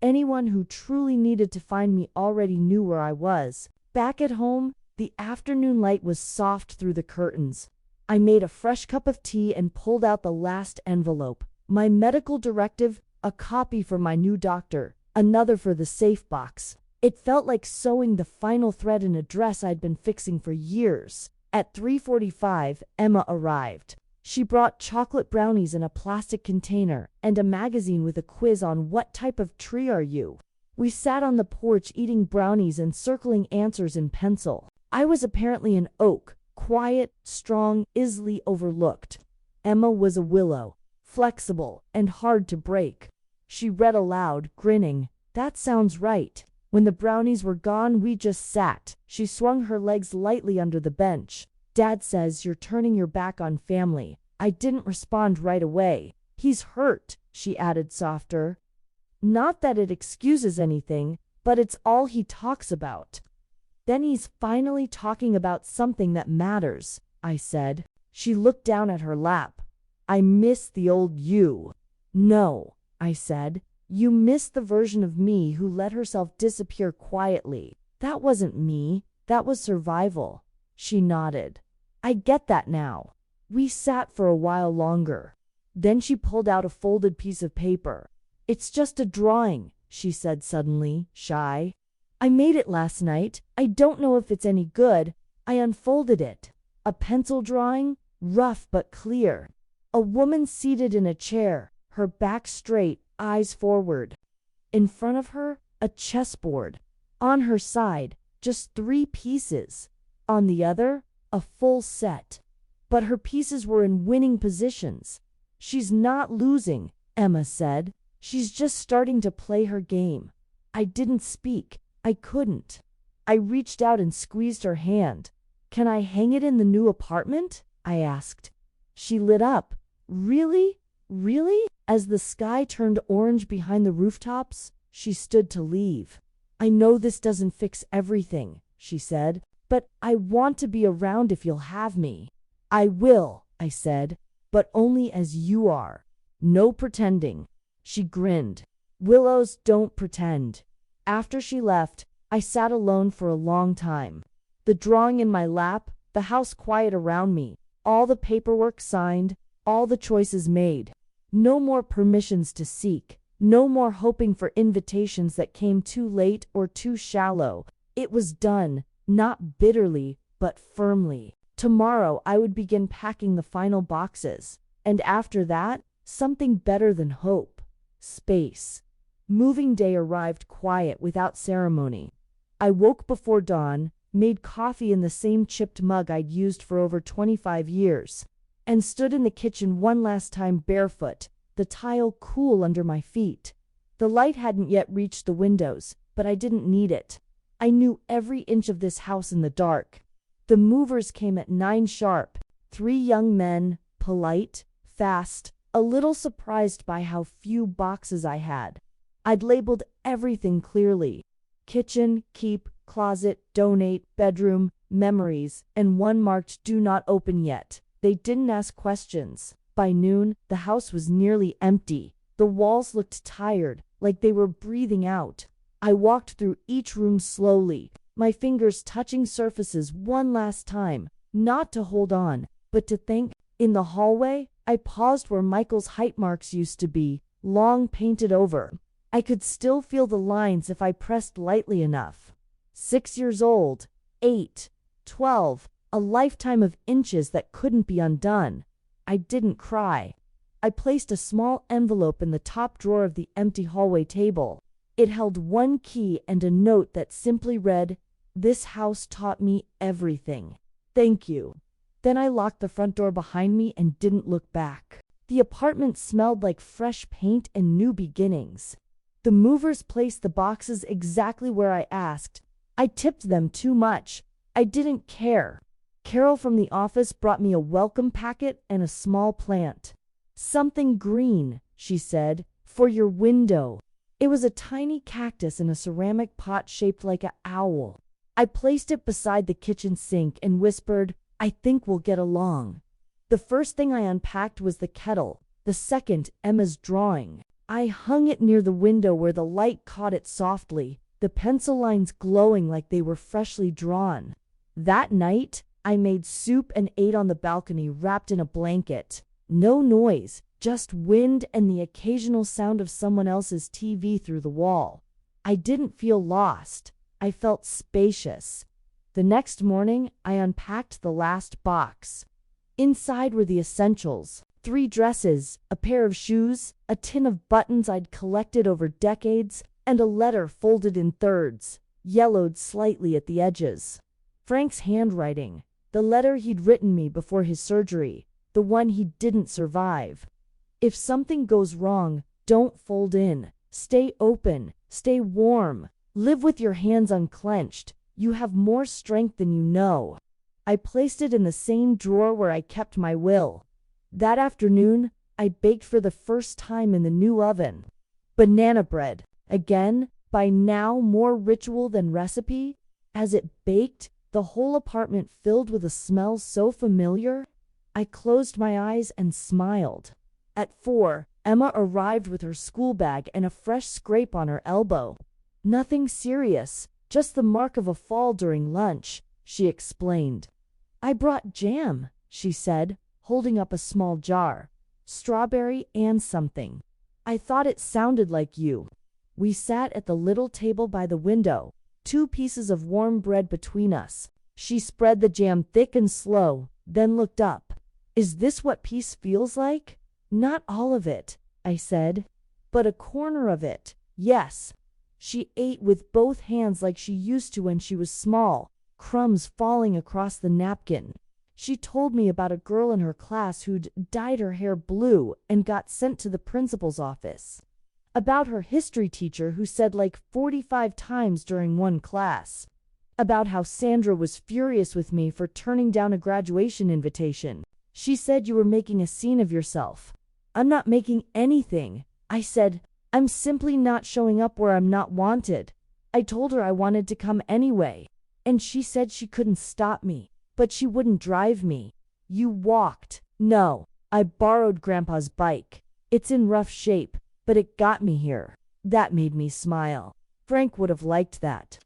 Anyone who truly needed to find me already knew where I was. Back at home, the afternoon light was soft through the curtains. I made a fresh cup of tea and pulled out the last envelope. My medical directive, a copy for my new doctor, another for the safe box. It felt like sewing the final thread in a dress I'd been fixing for years. At 3:45, Emma arrived. She brought chocolate brownies in a plastic container and a magazine with a quiz on what type of tree are you. We sat on the porch eating brownies and circling answers in pencil. I was apparently an oak, quiet, strong, easily overlooked. Emma was a willow, flexible, and hard to break. She read aloud, grinning. That sounds right. When the brownies were gone, we just sat. She swung her legs lightly under the bench. Dad says you're turning your back on family. I didn't respond right away. He's hurt, she added softer. Not that it excuses anything, but it's all he talks about. Then he's finally talking about something that matters, I said. She looked down at her lap. I miss the old you. No, I said. You miss the version of me who let herself disappear quietly. That wasn't me. That was survival. She nodded. I get that now. We sat for a while longer. Then she pulled out a folded piece of paper. It's just a drawing, she said suddenly, shy. I made it last night. I don't know if it's any good. I unfolded it. A pencil drawing, rough but clear. A woman seated in a chair, her back straight, eyes forward. In front of her, a chessboard. On her side, just 3 pieces. On the other, a full set. But her pieces were in winning positions. She's not losing, Emma said. She's just starting to play her game. I didn't speak. I couldn't. I reached out and squeezed her hand. Can I hang it in the new apartment? I asked. She lit up. Really? Really? As the sky turned orange behind the rooftops, she stood to leave. I know this doesn't fix everything, she said, but I want to be around if you'll have me. I will, I said, but only as you are. No pretending. She grinned. Willows don't pretend. After she left, I sat alone for a long time. The drawing in my lap, the house quiet around me, all the paperwork signed, all the choices made. No more permissions to seek, no more hoping for invitations that came too late or too shallow. It was done, not bitterly, but firmly. Tomorrow I would begin packing the final boxes, and after that, something better than hope. Space. Moving day arrived quiet without ceremony. I woke before dawn, made coffee in the same chipped mug I'd used for over 25 years, and stood in the kitchen one last time barefoot, the tile cool under my feet. The light hadn't yet reached the windows, but I didn't need it. I knew every inch of this house in the dark. The movers came at 9 sharp, 3 young men, polite, fast, a little surprised by how few boxes I had. I'd labeled everything clearly. Kitchen, keep, closet, donate, bedroom, memories, and one marked do not open yet. They didn't ask questions. By noon, the house was nearly empty. The walls looked tired, like they were breathing out. I walked through each room slowly, my fingers touching surfaces one last time, not to hold on, but to think. In the hallway, I paused where Michael's height marks used to be, long painted over. I could still feel the lines if I pressed lightly enough. 6 years old, 8, 12, a lifetime of inches that couldn't be undone. I didn't cry. I placed a small envelope in the top drawer of the empty hallway table. It held 1 key and a note that simply read, "This house taught me everything. Thank you." Then I locked the front door behind me and didn't look back. The apartment smelled like fresh paint and new beginnings. The movers placed the boxes exactly where I asked. I tipped them too much. I didn't care. Carol from the office brought me a welcome packet and a small plant. "Something green," she said, "for your window." It was a tiny cactus in a ceramic pot shaped like an owl. I placed it beside the kitchen sink and whispered, "I think we'll get along." The first thing I unpacked was the kettle, the second, Emma's drawing. I hung it near the window where the light caught it softly, the pencil lines glowing like they were freshly drawn. That night, I made soup and ate on the balcony wrapped in a blanket. No noise, just wind and the occasional sound of someone else's TV through the wall. I didn't feel lost. I felt spacious. The next morning, I unpacked the last box. Inside were the essentials: 3 dresses, a pair of shoes, a tin of buttons I'd collected over decades, and a letter folded in thirds, yellowed slightly at the edges. Frank's handwriting, the letter he'd written me before his surgery, the one he didn't survive. "If something goes wrong, don't fold in. Stay open, stay warm, live with your hands unclenched. You have more strength than you know." I placed it in the same drawer where I kept my will. That afternoon, I baked for the first time in the new oven. Banana bread, again, by now more ritual than recipe. As it baked, the whole apartment filled with a smell so familiar, I closed my eyes and smiled. At 4, Emma arrived with her school bag and a fresh scrape on her elbow. Nothing serious, just the mark of a fall during lunch, she explained. I brought jam, she said, holding up a small jar. Strawberry and something. I thought it sounded like you. We sat at the little table by the window, 2 pieces of warm bread between us. She spread the jam thick and slow, then looked up. Is this what peace feels like? Not all of it, I said, but a corner of it, yes. She ate with both hands like she used to when she was small, crumbs falling across the napkin. She told me about a girl in her class who'd dyed her hair blue and got sent to the principal's office. About her history teacher who said like 45 times during one class. About how Sandra was furious with me for turning down a graduation invitation. She said you were making a scene of yourself. I'm not making anything, I said. I'm simply not showing up where I'm not wanted. I told her I wanted to come anyway, and she said she couldn't stop me, but she wouldn't drive me. You walked. No, I borrowed Grandpa's bike. It's in rough shape, but it got me here. That made me smile. Frank would have liked that.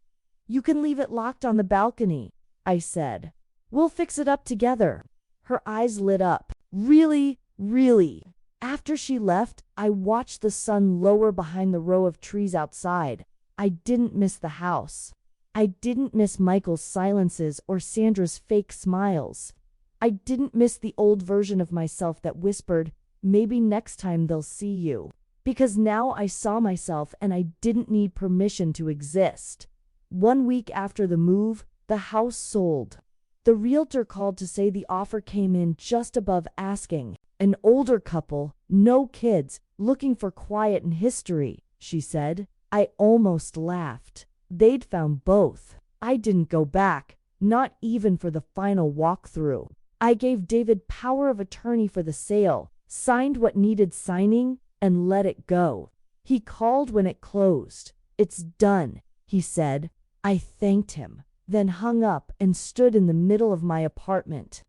You can leave it locked on the balcony, I said. We'll fix it up together. Her eyes lit up. Really, really. After she left, I watched the sun lower behind the row of trees outside. I didn't miss the house. I didn't miss Michael's silences or Sandra's fake smiles. I didn't miss the old version of myself that whispered, maybe next time they'll see you. Because now I saw myself and I didn't need permission to exist. 1 week after the move, the house sold. The realtor called to say the offer came in just above asking. An older couple, no kids, looking for quiet and history, she said. I almost laughed. They'd found both. I didn't go back, not even for the final walkthrough. I gave David power of attorney for the sale, signed what needed signing, and let it go. He called when it closed. It's done, he said. I thanked him, then hung up and stood in the middle of my apartment.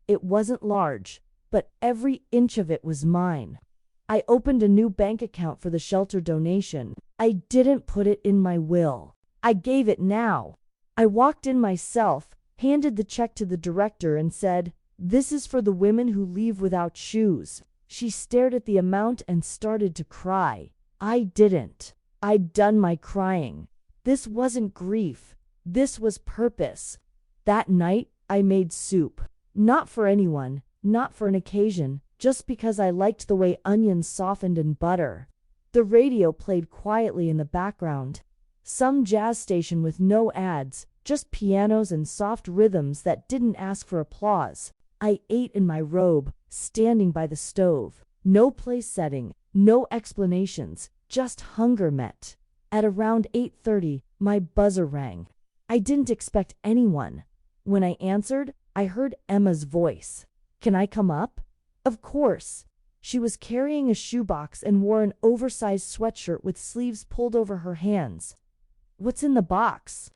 It wasn't large, but every inch of it was mine. I opened a new bank account for the shelter donation. I didn't put it in my will. I gave it now. I walked in myself, handed the check to the director and said, "This is for the women who leave without shoes." She stared at the amount and started to cry. I didn't. I'd done my crying. This wasn't grief. This was purpose. That night, I made soup. Not for anyone, not for an occasion, just because I liked the way onions softened in butter. The radio played quietly in the background. Some jazz station with no ads, just pianos and soft rhythms that didn't ask for applause. I ate in my robe, standing by the stove. No place setting, no explanations, just hunger met. At around 8:30, my buzzer rang. I didn't expect anyone. When I answered, I heard Emma's voice. "Can I come up?" Of course. She was carrying a shoebox and wore an oversized sweatshirt with sleeves pulled over her hands. "What's in the box?"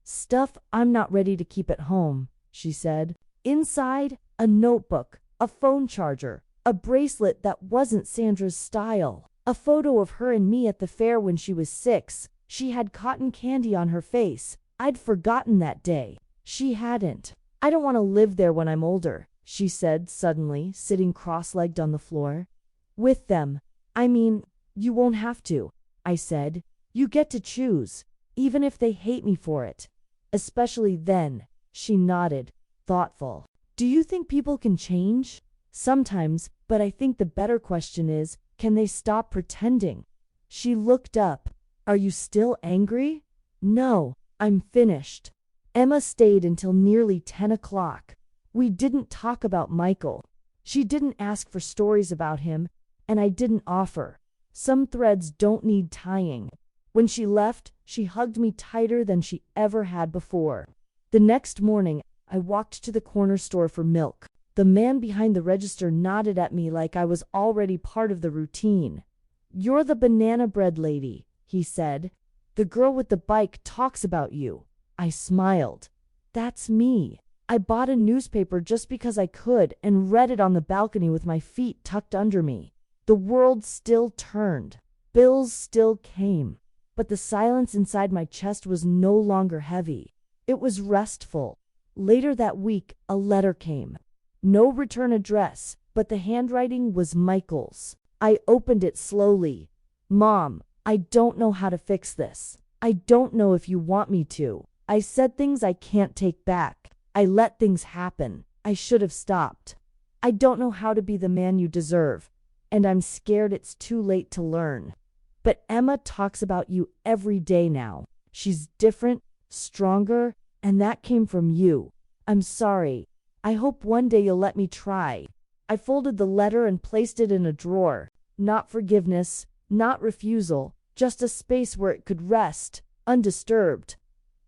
"Stuff I'm not ready to keep at home," she said. Inside, a notebook, a phone charger, a bracelet that wasn't Sandra's style, a photo of her and me at the fair when she was 6. She had cotton candy on her face. I'd forgotten that day. She hadn't. "I don't want to live there when I'm older," she said suddenly, sitting cross-legged on the floor. "With them. I mean, you won't have to," I said. "You get to choose, even if they hate me for it. Especially then." She nodded, thoughtful. "Do you think people can change?" "Sometimes, but I think the better question is, can they stop pretending?" She looked up. "Are you still angry?" "No, I'm finished." Emma stayed until nearly 10 o'clock. We didn't talk about Michael. She didn't ask for stories about him, and I didn't offer. Some threads don't need tying. When she left, she hugged me tighter than she ever had before. The next morning, I walked to the corner store for milk. The man behind the register nodded at me like I was already part of the routine. "You're the banana bread lady," he said. "The girl with the bike talks about you." I smiled. That's me. I bought a newspaper just because I could and read it on the balcony with my feet tucked under me. The world still turned. Bills still came. But the silence inside my chest was no longer heavy. It was restful. Later that week, a letter came. No return address, but the handwriting was Michael's. I opened it slowly. Mom, I don't know how to fix this. I don't know if you want me to. I said things I can't take back. I let things happen. I should have stopped. I don't know how to be the man you deserve, and I'm scared it's too late to learn. But Emma talks about you every day now. She's different, stronger, and that came from you. I'm sorry. I hope one day you'll let me try. I folded the letter and placed it in a drawer. Not forgiveness, not refusal, just a space where it could rest, undisturbed.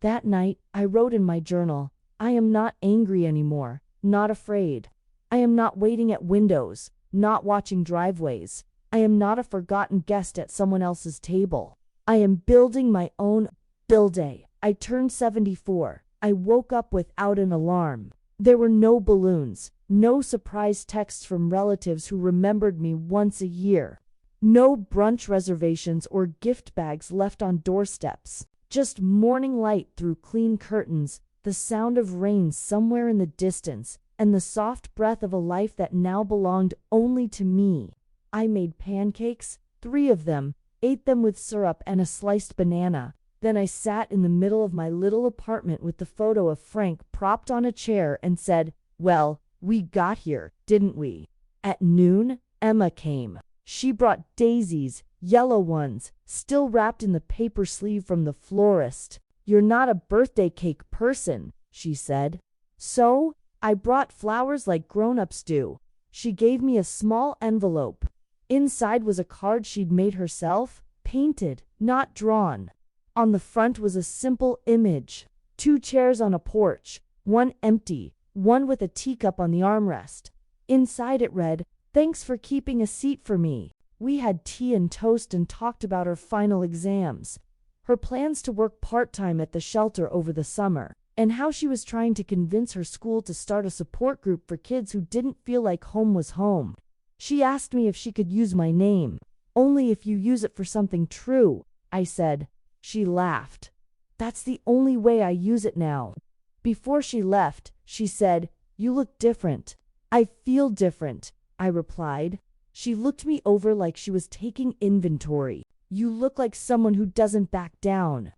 That night, I wrote in my journal, I am not angry anymore, not afraid. I am not waiting at windows, not watching driveways. I am not a forgotten guest at someone else's table. I am building my own day. I turned 74. I woke up without an alarm. There were no balloons, no surprise texts from relatives who remembered me once a year. No brunch reservations or gift bags left on doorsteps. Just morning light through clean curtains, the sound of rain somewhere in the distance, and the soft breath of a life that now belonged only to me. I made pancakes, 3 of them, ate them with syrup and a sliced banana. Then I sat in the middle of my little apartment with the photo of Frank propped on a chair and said, well, we got here, didn't we? At noon, Emma came. She brought daisies, yellow ones, still wrapped in the paper sleeve from the florist. You're not a birthday cake person, she said. So, I brought flowers like grown-ups do. She gave me a small envelope. Inside was a card she'd made herself, painted, not drawn. On the front was a simple image. 2 chairs on a porch, one empty, one with a teacup on the armrest. Inside it read, thanks for keeping a seat for me. We had tea and toast and talked about her final exams, her plans to work part-time at the shelter over the summer, and how she was trying to convince her school to start a support group for kids who didn't feel like home was home. She asked me if she could use my name. Only if you use it for something true, I said. She laughed. That's the only way I use it now. Before she left, she said, you look different. I feel different, I replied. She looked me over like she was taking inventory. You look like someone who doesn't back down.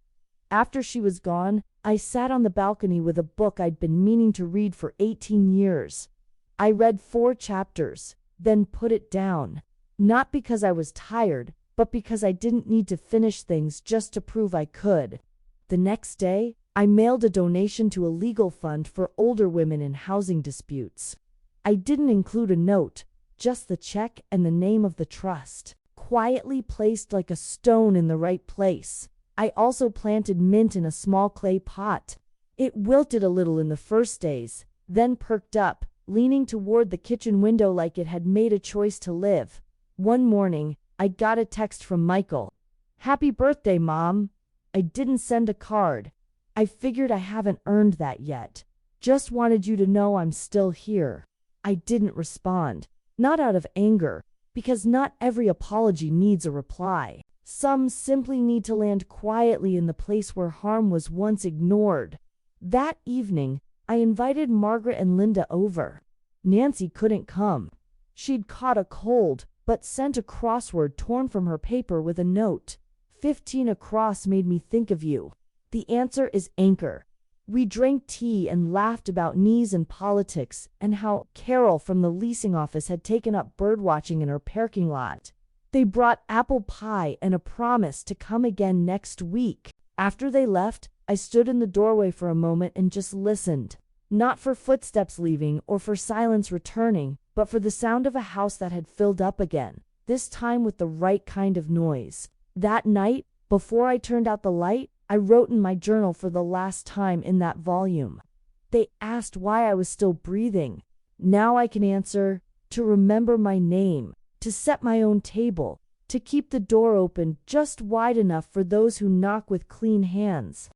After she was gone, I sat on the balcony with a book I'd been meaning to read for 18 years. I read 4 chapters, then put it down. Not because I was tired, but because I didn't need to finish things just to prove I could. The next day, I mailed a donation to a legal fund for older women in housing disputes. I didn't include a note, just the check and the name of the trust, quietly placed like a stone in the right place. I also planted mint in a small clay pot. It wilted a little in the first days, then perked up, leaning toward the kitchen window like it had made a choice to live. One morning, I got a text from Michael. Happy birthday, Mom. I didn't send a card. I figured I haven't earned that yet. Just wanted you to know I'm still here. I didn't respond. Not out of anger, because not every apology needs a reply. Some simply need to land quietly in the place where harm was once ignored. That evening, I invited Margaret and Linda over. Nancy couldn't come. She'd caught a cold, but sent a crossword torn from her paper with a note. 15 across made me think of you. The answer is anchor. We drank tea and laughed about knees and politics and how Carol from the leasing office had taken up birdwatching in her parking lot. They brought apple pie and a promise to come again next week. After they left, I stood in the doorway for a moment and just listened. Not for footsteps leaving or for silence returning, but for the sound of a house that had filled up again, this time with the right kind of noise. That night, before I turned out the light, I wrote in my journal for the last time in that volume. They asked why I was still breathing. Now I can answer, to remember my name, to set my own table, to keep the door open just wide enough for those who knock with clean hands.